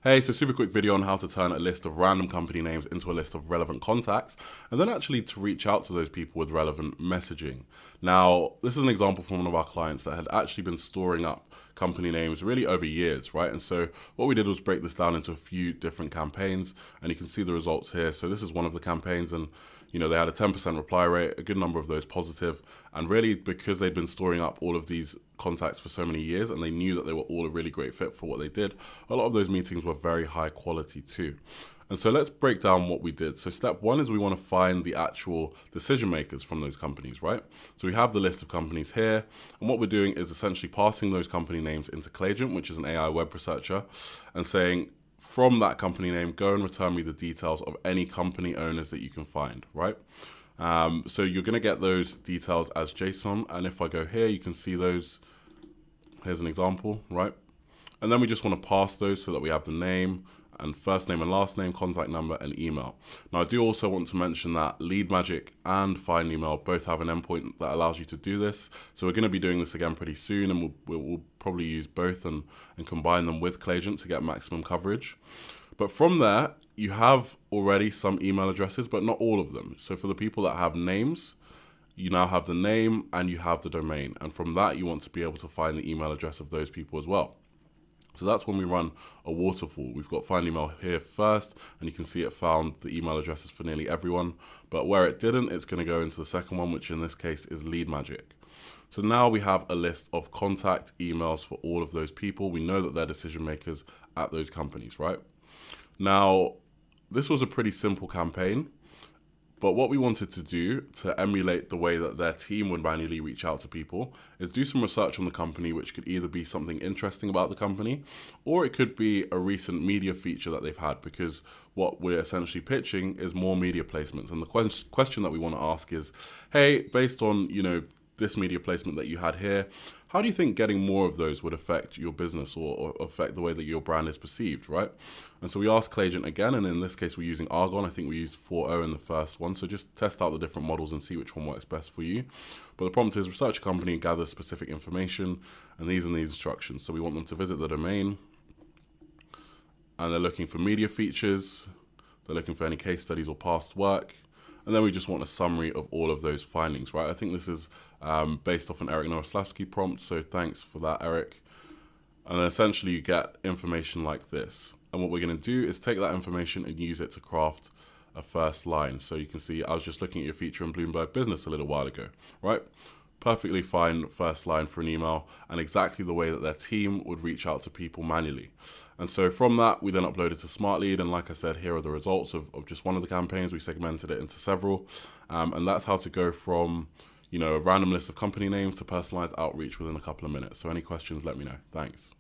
Hey, so super quick video on how to turn a list of random company names into a list of relevant contacts, and then actually to reach out to those people with relevant messaging. Now, this is an example from one of our clients that had actually been storing up company names really over years, right? And so what we did was break this down into a few different campaigns, and you can see the results here. So this is one of the campaigns, and they had a 10% reply rate, a good number of those positive, and really because they'd been storing up all of these contacts for so many years and they knew that they were all a really great fit for what they did, a lot of those meetings were very high quality too. And so let's break down what we did. So step one is we want to find the actual decision makers from those companies, right? So we have the list of companies here, and what we're doing is essentially passing those company names into Clagent, which is an AI web researcher, and saying, from that company name, go and return me the details of any company owners that you can find, right? So you're going to get those details as JSON, and if I go here, you can see those. Here's an example, right? And then we just want to pass those so that we have the name and first name and last name, contact number, and email. Now, I do also want to mention that Lead Magic and Find Email both have an endpoint that allows you to do this. So we're going to be doing this again pretty soon, and we'll probably use both and combine them with Clagent to get maximum coverage. But from there, you have already some email addresses, but not all of them. So for the people that have names, you now have the name and you have the domain. And from that, you want to be able to find the email address of those people as well. So that's when we run a waterfall. We've got Find Email here first, and you can see it found the email addresses for nearly everyone. But where it didn't, it's going to go into the second one, which in this case is Lead Magic. So now we have a list of contact emails for all of those people. We know that they're decision makers at those companies, right? Now, this was a pretty simple campaign. But what we wanted to do to emulate the way that their team would manually reach out to people is do some research on the company, which could either be something interesting about the company, or it could be a recent media feature that they've had, because what we're essentially pitching is more media placements. And the question that we want to ask is, hey, based on, this media placement that you had here, how do you think getting more of those would affect your business or affect the way that your brand is perceived, right? And so we asked Clagent again, and in this case we're using Argon. I think we used 4.0 in the first one, so just test out the different models and see which one works best for you. But the prompt is research a company and gather specific information, and these are the instructions. So we want them to visit the domain, and they're looking for media features, they're looking for any case studies or past work, and then we just want a summary of all of those findings, right? I think this is based off an Eric Noroslavsky prompt, so thanks for that, Eric. And then essentially you get information like this. And what we're going to do is take that information and use it to craft a first line. So you can see I was just looking at your feature in Bloomberg Business a little while ago, right? Perfectly fine first line for an email, and exactly the way that their team would reach out to people manually. And so from that, we then uploaded to SmartLead, and like I said, here are the results of just one of the campaigns. We segmented it into several, and that's how to go from a random list of company names to personalized outreach within a couple of minutes. So any questions, let me know. Thanks.